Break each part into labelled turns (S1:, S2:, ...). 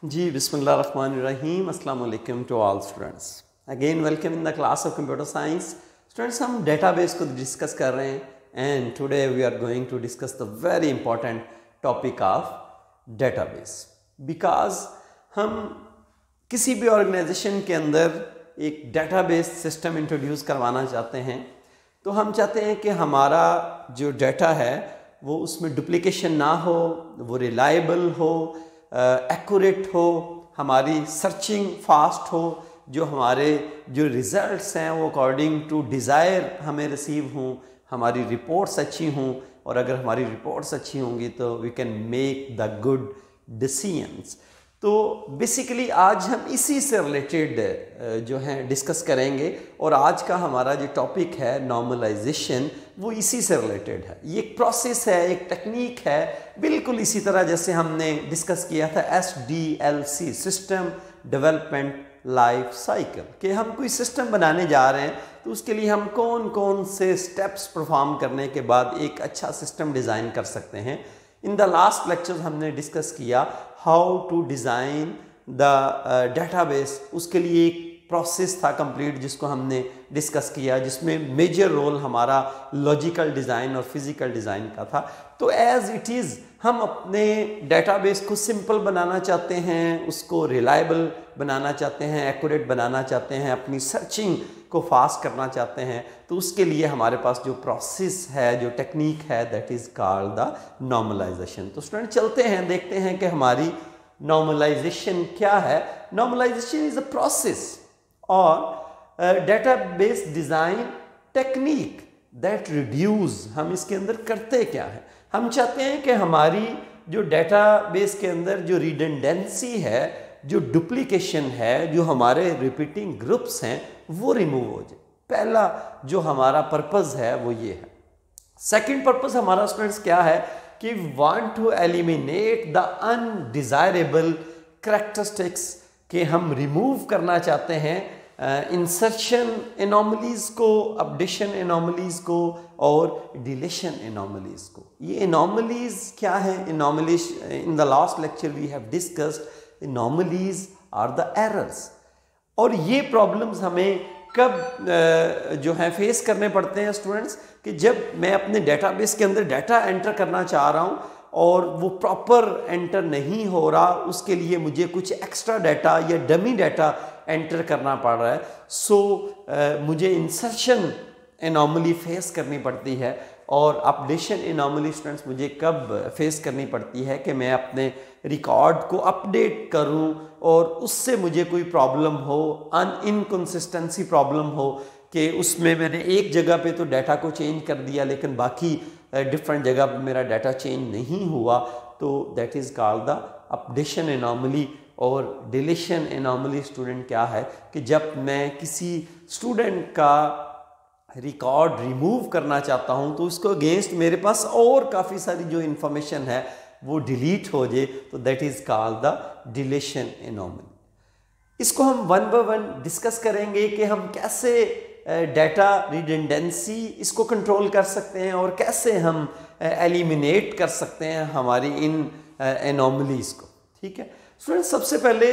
S1: जी, बिस्मिल्लाहिर्रहमानिर्रहीम। अस्सलाम वालेकुम to all students. Again welcome in the class of computer science. Students, हम डेटाबेस को डिस्कस कर रहे हैं and today we are going to discuss the very important topic of database. Because हम किसी भी ऑर्गेनाइजेशन के अंदर एक डेटाबेस सिस्टम इंट्रोड्यूस करवाना चाहते हैं, तो हम चाहते हैं कि हमारा जो डाटा है वो उसमें डुप्लीकेशन ना हो, वो रिलायबल हो, एक्यूरेट हो, हमारी सर्चिंग फास्ट हो, जो हमारे जो रिजल्ट्स हैं वो अकॉर्डिंग टू डिज़ायर हमें रिसीव हों, हमारी रिपोर्ट्स अच्छी हों, और अगर हमारी रिपोर्ट्स अच्छी होंगी तो we can make the good decisions. तो बेसिकली आज हम इसी से रिलेटेड जो है डिस्कस करेंगे, और आज का हमारा जो टॉपिक है नॉर्मलाइजेशन वो इसी से रिलेटेड है। ये एक प्रोसेस है, एक टेक्निक है, बिल्कुल इसी तरह जैसे हमने डिस्कस किया था SDLC, system development life cycle, कि हम कोई सिस्टम बनाने जा रहे हैं तो उसके लिए हम कौन कौन से स्टेप्स परफॉर्म करने के बाद एक अच्छा सिस्टम डिज़ाइन कर सकते हैं। इन द लास्ट लेक्चर हमने डिस्कस किया how to design the database. उसके लिए एक प्रोसेस था कंप्लीट जिसको हमने डिस्कस किया, जिसमें मेजर रोल हमारा लॉजिकल डिज़ाइन और फिज़िकल डिज़ाइन का था। तो एज इट इज़ हम अपने डेटाबेस को सिंपल बनाना चाहते हैं, उसको रिलायबल बनाना चाहते हैं, एक्यूरेट बनाना चाहते हैं, अपनी सर्चिंग को फास्ट करना चाहते हैं। तो उसके लिए हमारे पास जो प्रोसेस है, जो टेक्निक है, that is called the normalization. तो स्टूडेंट चलते हैं, देखते हैं कि हमारी नॉर्मलाइजेशन क्या है। नॉर्मलाइजेशन इज़ अ प्रोसेस और database design technique that reduce. हम इसके अंदर करते क्या है, हम चाहते हैं कि हमारी जो डेटाबेस के अंदर जो रिडंडेंसी है, जो डुप्लीकेशन है, जो हमारे रिपीटिंग ग्रुप्स हैं, वो रिमूव हो जाए। पहला जो हमारा पर्पज़ है वो ये है। सेकंड पर्पज़ हमारा स्टूडेंट्स क्या है कि want to eliminate the undesirable characteristics, कि हम रिमूव करना चाहते हैं इंसर्शन एनॉमलीज़ को, अपडेशन एनॉमलीज़ को और डिलीशन एनॉमलीज़ को। ये एनॉमलीज़ क्या है? Anomalies in the last lecture we have discussed anomalies are the errors. और ये प्रॉब्लम्स हमें कब जो है फेस करने पड़ते हैं स्टूडेंट्स, कि जब मैं अपने डेटाबेस के अंदर डाटा एंटर करना चाह रहा हूँ और वो प्रॉपर एंटर नहीं हो रहा, उसके लिए मुझे कुछ एक्स्ट्रा डाटा या डमी डाटा एंटर करना पड़ रहा है। सो मुझे इंसर्शन एनॉमली फेस करनी पड़ती है, और अपडेशन एनॉमली स्टूडेंट्स मुझे कब फेस करनी पड़ती है कि मैं अपने रिकॉर्ड को अपडेट करूं और उससे मुझे कोई प्रॉब्लम हो, इनकंसिस्टेंसी प्रॉब्लम हो, कि उसमें मैंने एक जगह पे तो डाटा को चेंज कर दिया लेकिन बाकी डिफरेंट जगह पे मेरा डाटा चेंज नहीं हुआ। तो that is called the updation anomaly. और डिलीशन एनॉमली स्टूडेंट क्या है कि जब मैं किसी स्टूडेंट का रिकॉर्ड रिमूव करना चाहता हूं तो उसको अगेंस्ट मेरे पास और काफ़ी सारी जो इंफॉर्मेशन है वो डिलीट हो जाए, तो that is called the deletion anomaly. इसको हम वन बाय वन डिस्कस करेंगे कि हम कैसे डाटा रिडंडेंसी इसको कंट्रोल कर सकते हैं और कैसे हम एलिमिनेट कर सकते हैं हमारी इन एनॉमलीज़ को। ठीक है स्टूडेंट्स, सबसे पहले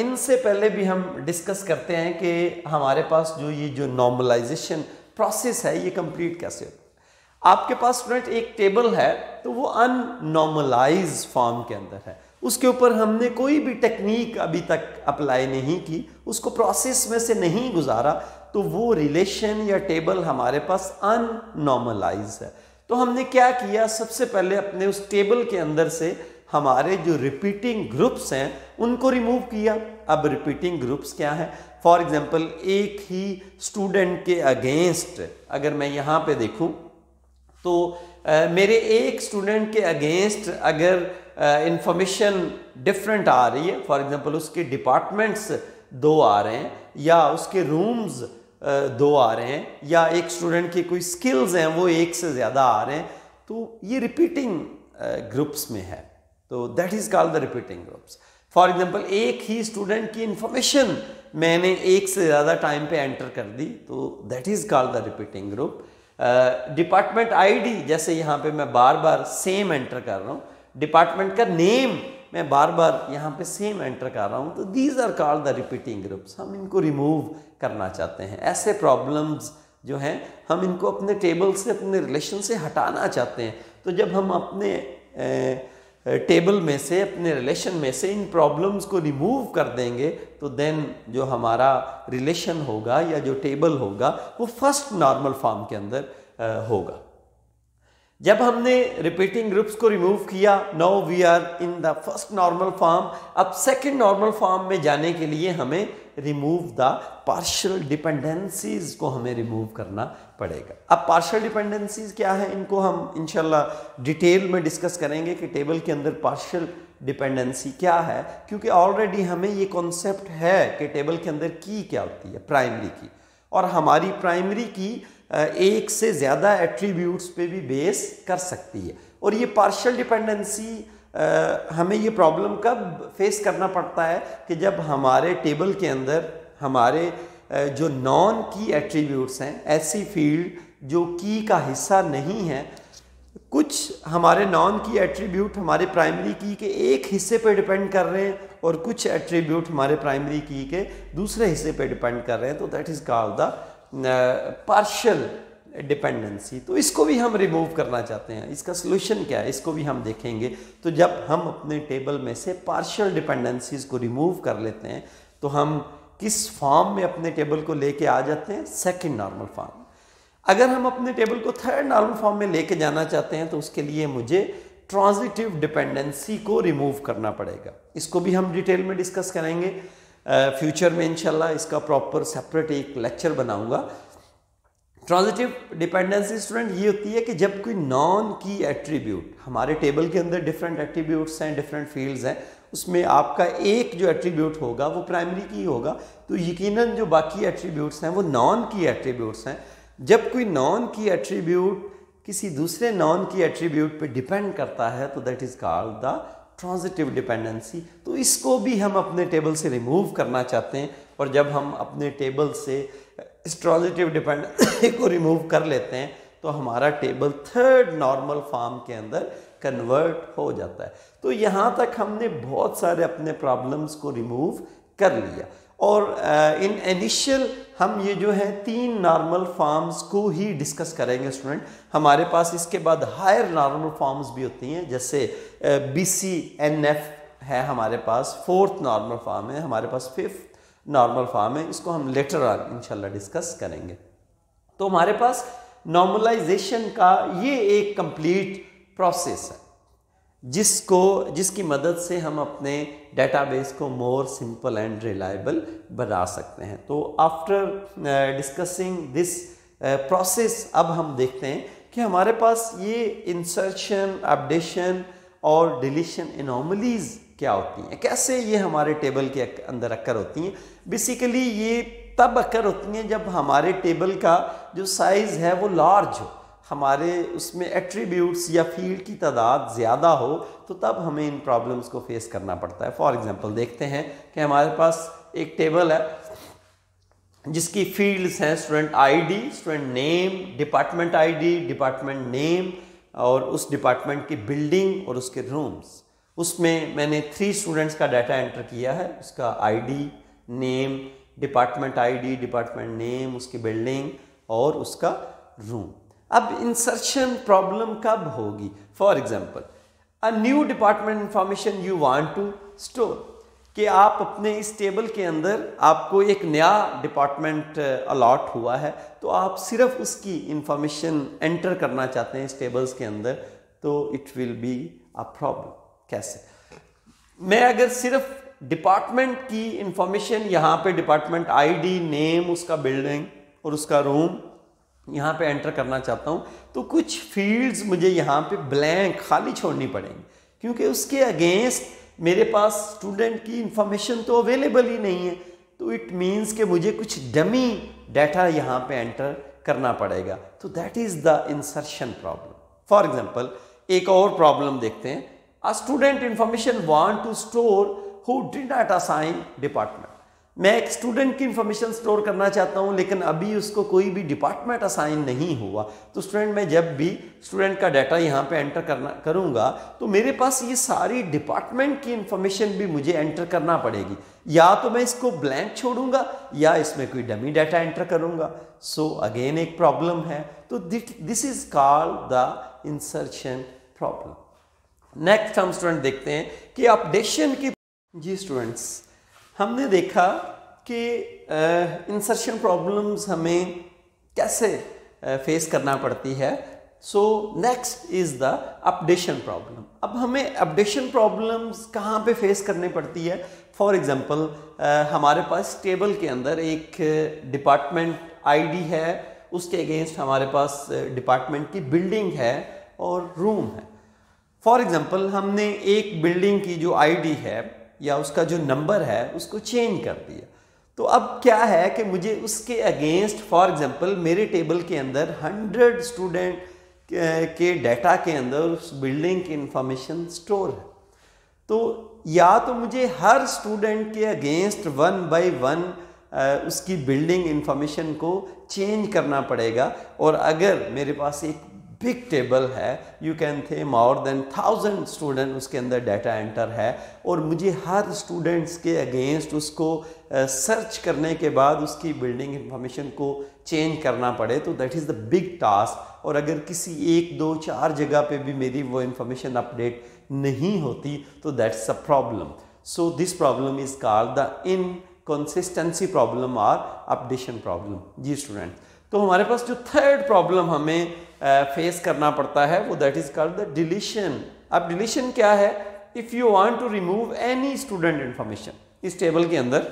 S1: इनसे पहले भी हम डिस्कस करते हैं कि हमारे पास जो ये जो नॉर्मलाइजेशन प्रोसेस है ये कंप्लीट कैसे होता है। आपके पास स्टूडेंट एक टेबल है तो वो अननॉर्मलाइज फॉर्म के अंदर है, उसके ऊपर हमने कोई भी टेक्निक अभी तक अप्लाई नहीं की, उसको प्रोसेस में से नहीं गुजारा, तो वो रिलेशन या टेबल हमारे पास अननॉर्मलाइज है। तो हमने क्या किया, सबसे पहले अपने उस टेबल के अंदर से हमारे जो रिपीटिंग ग्रुप्स हैं उनको रिमूव किया। अब रिपीटिंग ग्रुप्स क्या है? फॉर एग्जांपल एक ही स्टूडेंट के अगेंस्ट अगर मैं यहाँ पे देखूँ तो मेरे एक स्टूडेंट के अगेंस्ट अगर इंफॉर्मेशन डिफरेंट आ रही है, फॉर एग्जांपल उसके डिपार्टमेंट्स 2 आ रहे हैं या उसके रूम्स 2 आ रहे हैं या एक स्टूडेंट की कोई स्किल्स हैं वो 1 से ज़्यादा आ रहे हैं, तो ये रिपीटिंग ग्रुप्स में है। तो that is called the repeating groups. For example एक ही स्टूडेंट की इंफॉर्मेशन मैंने 1 से ज़्यादा टाइम पे एंटर कर दी, तो that is called the repeating group. Department ID, जैसे यहाँ पे मैं बार बार सेम एंटर कर रहा हूँ, डिपार्टमेंट का नेम मैं बार बार यहाँ पे सेम एंटर कर रहा हूँ, तो these are called the repeating groups. हम इनको रिमूव करना चाहते हैं। ऐसे प्रॉब्लम्स जो हैं हम इनको अपने टेबल से, अपने रिलेशन से हटाना चाहते हैं। तो जब हम अपने टेबल में से, अपने रिलेशन में से इन प्रॉब्लम्स को रिमूव कर देंगे, तो देन जो हमारा रिलेशन होगा या जो टेबल होगा वो फर्स्ट नॉर्मल फॉर्म के अंदर होगा। जब हमने रिपीटिंग ग्रुप्स को रिमूव किया, now we are in the first normal form. अब सेकंड नॉर्मल फॉर्म में जाने के लिए हमें रिमूव द पार्शियल डिपेंडेंसीज को हमें रिमूव करना पड़ेगा। अब पार्शियल डिपेंडेंसीज क्या है, इनको हम इंशाल्लाह डिटेल में डिस्कस करेंगे कि टेबल के अंदर पार्शियल डिपेंडेंसी क्या है, क्योंकि ऑलरेडी हमें ये कॉन्सेप्ट है कि टेबल के अंदर की क्या होती है, प्राइमरी की, और हमारी प्राइमरी की एक से ज़्यादा एट्रीब्यूट्स पे भी बेस कर सकती है। और ये पार्शियल डिपेंडेंसी हमें ये प्रॉब्लम कब फेस करना पड़ता है कि जब हमारे टेबल के अंदर हमारे जो नॉन की एट्रीब्यूट्स हैं, ऐसी फील्ड जो की का हिस्सा नहीं है, कुछ हमारे नॉन की एट्रीब्यूट हमारे प्राइमरी की के एक हिस्से पे डिपेंड कर रहे हैं और कुछ एट्रीब्यूट हमारे प्राइमरी की के दूसरे हिस्से पे डिपेंड कर रहे हैं, तो that is called the partial dependency. तो इसको भी हम रिमूव करना चाहते हैं। इसका सोल्यूशन क्या है, इसको भी हम देखेंगे। तो जब हम अपने टेबल में से पार्शियल डिपेंडेंसीज को रिमूव कर लेते हैं, तो हम किस फॉर्म में अपने टेबल को लेके आ जाते हैं, सेकंड नॉर्मल फॉर्म। अगर हम अपने टेबल को थर्ड नॉर्मल फॉर्म में लेके जाना चाहते हैं, तो उसके लिए मुझे ट्रांजिटिव डिपेंडेंसी को रिमूव करना पड़ेगा। इसको भी हम डिटेल में डिस्कस करेंगे फ्यूचर में इंशाल्लाह। इसका प्रॉपर सेपरेट एक लेक्चर बनाऊंगा। ट्रांजिटिव डिपेंडेंसी स्टूडेंट ये होती है कि जब कोई नॉन की एट्रीब्यूट, हमारे टेबल के अंदर डिफरेंट एट्रीब्यूट्स हैं, डिफरेंट फील्ड्स हैं, उसमें आपका एक जो एट्रीब्यूट होगा वो प्राइमरी की होगा, तो यकीनन जो बाकी एट्रीब्यूट्स हैं वो नॉन की एट्रीब्यूट्स हैं। जब कोई नॉन की एट्रीब्यूट किसी दूसरे नॉन की एट्रीब्यूट पे डिपेंड करता है, तो that is called the transitive dependency. तो इसको भी हम अपने टेबल से रिमूव करना चाहते हैं। और जब हम अपने टेबल से इस ट्रांजिटिव डिपेंडेंसी को रिमूव कर लेते हैं, तो हमारा टेबल थर्ड नॉर्मल फॉर्म के अंदर कन्वर्ट हो जाता है। तो यहाँ तक हमने बहुत सारे अपने प्रॉब्लम्स को रिमूव कर लिया। और इन इनिशियल हम ये जो है 3 नॉर्मल फॉर्म्स को ही डिस्कस करेंगे स्टूडेंट। हमारे पास इसके बाद हायर नॉर्मल फॉर्म्स भी होती हैं, जैसे BCNF है हमारे पास, 4th नॉर्मल फॉर्म है, हमारे पास 5th नॉर्मल फॉर्म है। इसको हम लेटर ऑन इंशाल्लाह डिस्कस करेंगे। तो हमारे पास नॉर्मलाइजेशन का ये एक कंप्लीट प्रोसेस है, जिसकी मदद से हम अपने डेटाबेस को मोर सिंपल एंड रिलायबल बना सकते हैं। तो आफ्टर डिस्कसिंग दिस प्रोसेस, अब हम देखते हैं कि हमारे पास ये इंसर्शन, अपडेशन और डिलीशन एनोमलीज क्या होती हैं, कैसे ये हमारे टेबल के अंदर अक्कर होती हैं। बेसिकली ये तब अक्कर होती हैं जब हमारे टेबल का जो साइज़ है वो लार्ज हो, हमारे उसमें एट्रीब्यूट्स या फील्ड की तादाद ज़्यादा हो, तो तब हमें इन प्रॉब्लम्स को फेस करना पड़ता है। फॉर एग्जांपल देखते हैं कि हमारे पास एक टेबल है जिसकी फील्ड्स हैं student ID, student name, department ID, department name और उस डिपार्टमेंट की बिल्डिंग और उसके रूम्स। उसमें मैंने 3 स्टूडेंट्स का डाटा एंटर किया है, उसका ID, name, department ID, department name, उसकी बिल्डिंग और उसका रूम। अब इंसर्शन प्रॉब्लम कब होगी? For example a new department information you want to store, कि आप अपने इस टेबल के अंदर आपको एक नया डिपार्टमेंट अलॉट हुआ है, तो आप सिर्फ उसकी इंफॉर्मेशन एंटर करना चाहते हैं इस टेबल्स के अंदर, तो it will be a problem. कैसे? मैं अगर सिर्फ डिपार्टमेंट की इंफॉर्मेशन यहाँ पे डिपार्टमेंट आईडी, नेम, उसका बिल्डिंग और उसका रूम यहाँ पे एंटर करना चाहता हूँ, तो कुछ फील्ड्स मुझे यहाँ पे ब्लैंक खाली छोड़नी पड़ेंगी, क्योंकि उसके अगेंस्ट मेरे पास स्टूडेंट की इंफॉर्मेशन तो अवेलेबल ही नहीं है। तो इट मीन्स कि मुझे कुछ डमी डाटा यहाँ पे एंटर करना पड़ेगा। तो that is the insertion problem. For example एक और प्रॉब्लम देखते हैं। A student information want to store who did not assign department. मैं एक स्टूडेंट की इंफॉर्मेशन स्टोर करना चाहता हूं, लेकिन अभी उसको कोई भी डिपार्टमेंट असाइन नहीं हुआ, तो स्टूडेंट मैं जब भी स्टूडेंट का डाटा यहां पे एंटर करूंगा तो मेरे पास ये सारी डिपार्टमेंट की इंफॉर्मेशन भी मुझे एंटर करना पड़ेगी। या तो मैं इसको ब्लैंक छोड़ूंगा या इसमें कोई डमी डाटा एंटर करूंगा। सो अगेन एक प्रॉब्लम है। तो this is called the insertion problem. Next हम स्टूडेंट देखते हैं कि अपडेशन की। जी स्टूडेंट्स, हमने देखा कि इंसर्शन प्रॉब्लम्स हमें कैसे फेस करना पड़ती है। So next is the updation problem. अब हमें अपडेशन प्रॉब्लम्स कहाँ पे फेस करनी पड़ती है? फॉर एग्जांपल हमारे पास टेबल के अंदर एक डिपार्टमेंट आईडी है, उसके अगेंस्ट हमारे पास डिपार्टमेंट की बिल्डिंग है और रूम है। फॉर एग्जांपल हमने एक बिल्डिंग की जो आईडी है या उसका जो नंबर है उसको चेंज कर दिया। तो अब क्या है कि मुझे उसके अगेंस्ट, फॉर एग्जांपल मेरे टेबल के अंदर 100 स्टूडेंट के डाटा के अंदर उस बिल्डिंग की इंफॉर्मेशन स्टोर है। तो या तो मुझे हर स्टूडेंट के अगेंस्ट 1 बाय 1 उसकी बिल्डिंग इंफॉर्मेशन को चेंज करना पड़ेगा। और अगर मेरे पास एक बिग टेबल है, यू कैन थे मोर देन 1000 स्टूडेंट उसके अंदर डाटा एंटर है, और मुझे हर स्टूडेंट्स के अगेंस्ट उसको सर्च करने के बाद उसकी बिल्डिंग इंफॉर्मेशन को चेंज करना पड़े, तो that is the big task. और अगर किसी 1, 2, 4 जगह पे भी मेरी वो इंफॉर्मेशन अपडेट नहीं होती तो that's a problem. So this problem is called the inconsistency problem और अपडेशन प्रॉब्लम। जी स्टूडेंट, तो हमारे पास जो थर्ड प्रॉब्लम हमें फेस करना पड़ता है वो that is called the deletion. अब डिलीशन क्या है? If you want to remove any student information, इस टेबल के अंदर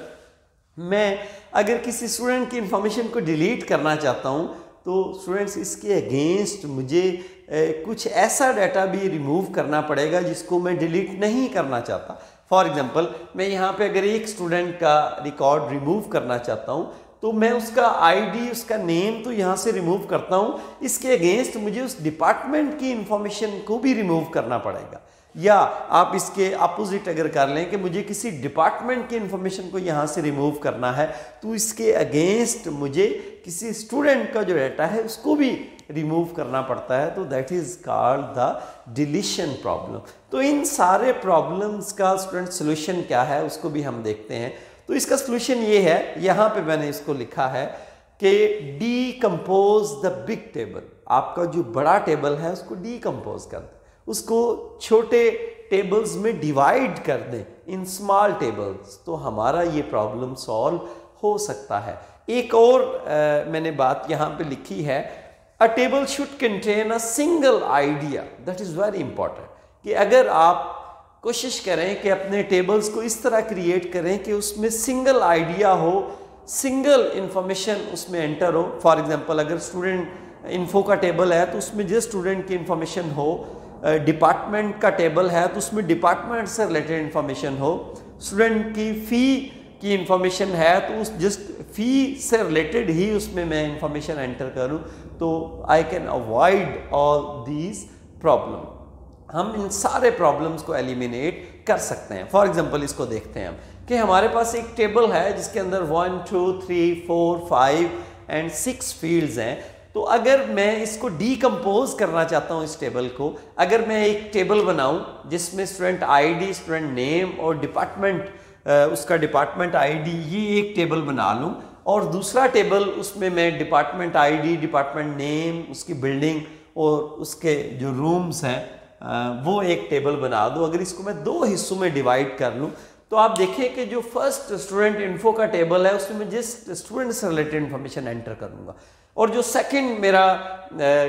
S1: मैं अगर किसी स्टूडेंट की इंफॉर्मेशन को डिलीट करना चाहता हूं तो स्टूडेंट्स इसके अगेंस्ट मुझे कुछ ऐसा डाटा भी रिमूव करना पड़ेगा जिसको मैं डिलीट नहीं करना चाहता। फॉर एग्जांपल मैं यहाँ पे अगर एक स्टूडेंट का रिकॉर्ड रिमूव करना चाहता हूँ तो मैं उसका आईडी, उसका नेम तो यहाँ से रिमूव करता हूँ, इसके अगेंस्ट मुझे उस डिपार्टमेंट की इंफॉर्मेशन को भी रिमूव करना पड़ेगा। या आप इसके अपोजिट अगर कर लें कि मुझे किसी डिपार्टमेंट की इंफॉर्मेशन को यहाँ से रिमूव करना है तो इसके अगेंस्ट मुझे किसी स्टूडेंट का जो डाटा है उसको भी रिमूव करना पड़ता है, तो that is called the deletion problem. तो इन सारे प्रॉब्लम्स का स्टूडेंट सोल्यूशन क्या है उसको भी हम देखते हैं। तो इसका सोल्यूशन ये है, यहाँ पे मैंने इसको लिखा है कि डीकम्पोज द बिग टेबल। आपका जो बड़ा टेबल है उसको डीकम्पोज कर दें, उसको छोटे टेबल्स में डिवाइड कर दें इन स्मॉल टेबल्स, तो हमारा ये प्रॉब्लम सॉल्व हो सकता है। एक और मैंने बात यहाँ पे लिखी है, अ table should contain a single idea. That is very important कि अगर आप कोशिश करें कि अपने टेबल्स को इस तरह क्रिएट करें कि उसमें सिंगल आइडिया हो, सिंगल इंफॉर्मेशन उसमें एंटर हो। फॉर एग्जांपल अगर स्टूडेंट इन्फो का टेबल है तो उसमें जिस स्टूडेंट की इंफॉर्मेशन हो, डिपार्टमेंट का टेबल है तो उसमें डिपार्टमेंट से रिलेटेड इंफॉर्मेशन हो, स्टूडेंट की फ़ी की इंफॉर्मेशन है तो उस जस्ट फ़ी से रिलेटेड ही उसमें मैं इंफॉर्मेशन एंटर करूं, तो I can avoid all these problem. हम इन सारे प्रॉब्लम्स को एलिमिनेट कर सकते हैं। फॉर एग्जांपल इसको देखते हैं हम कि हमारे पास एक टेबल है जिसके अंदर 1, 2, 3, 4, 5 एंड 6 फील्ड्स हैं। तो अगर मैं इसको डीकम्पोज करना चाहता हूं इस टेबल को, अगर मैं एक टेबल बनाऊं जिसमें स्टूडेंट आईडी, स्टूडेंट नेम और डिपार्टमेंट, उसका डिपार्टमेंट आईडी, ये एक टेबल बना लूं और दूसरा टेबल उसमें मैं डिपार्टमेंट आईडी, डिपार्टमेंट नेम, उसकी बिल्डिंग और उसके जो रूम्स हैं वो एक टेबल बना दूं। अगर इसको मैं 2 हिस्सों में डिवाइड कर लूं तो आप देखें कि जो फर्स्ट स्टूडेंट इन्फो का टेबल है उसमें मैं जिस स्टूडेंट से रिलेटेड इंफॉर्मेशन एंटर करूंगा, और जो सेकंड मेरा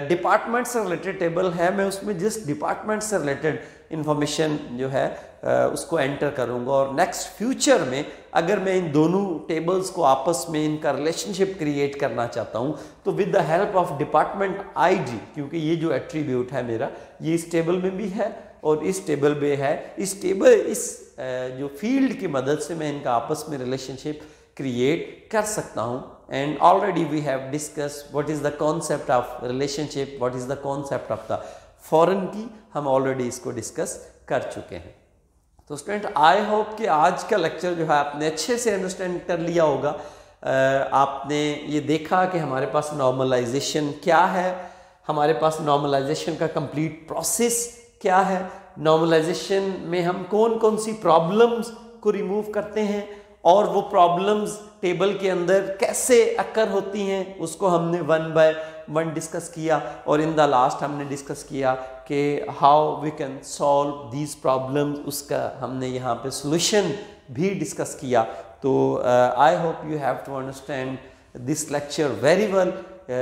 S1: डिपार्टमेंट से रिलेटेड टेबल है मैं उसमें जिस डिपार्टमेंट से रिलेटेड इंफॉर्मेशन जो है उसको एंटर करूंगा। और नेक्स्ट फ्यूचर में अगर मैं इन दोनों टेबल्स को आपस में इनका रिलेशनशिप क्रिएट करना चाहता हूं तो with the help of department ID, क्योंकि ये जो एट्रीब्यूट है मेरा ये इस टेबल में भी है और इस टेबल में है, इस जो फील्ड की मदद से मैं इनका आपस में रिलेशनशिप क्रिएट कर सकता हूं। And already we have discuss what is the concept of relationship, what is the concept of the foreign key, हम ऑलरेडी इसको डिस्कस कर चुके हैं। तो स्टूडेंट आई होप कि आज का लेक्चर जो है आपने अच्छे से अंडरस्टैंड कर लिया होगा। आपने ये देखा कि हमारे पास नॉर्मलाइजेशन क्या है, हमारे पास नॉर्मलाइजेशन का कंप्लीट प्रोसेस क्या है, नॉर्मलाइजेशन में हम कौन कौन सी प्रॉब्लम्स को रिमूव करते हैं और वो प्रॉब्लम्स टेबल के अंदर कैसे अकर होती हैं, उसको हमने 1 बाय 1 डिस्कस किया। और इन द लास्ट हमने डिस्कस किया कि how we can solve these problems, उसका हमने यहाँ पे सॉल्यूशन भी डिस्कस किया। तो I hope you have to understand this lecture very well.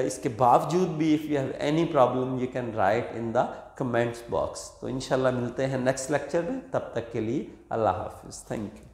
S1: इसके बावजूद भी if you have any problem you can write in the comments box. तो इंशाल्लाह मिलते हैं नेक्स्ट लेक्चर में, तब तक के लिए अल्लाह हाफिज़, थैंक यू।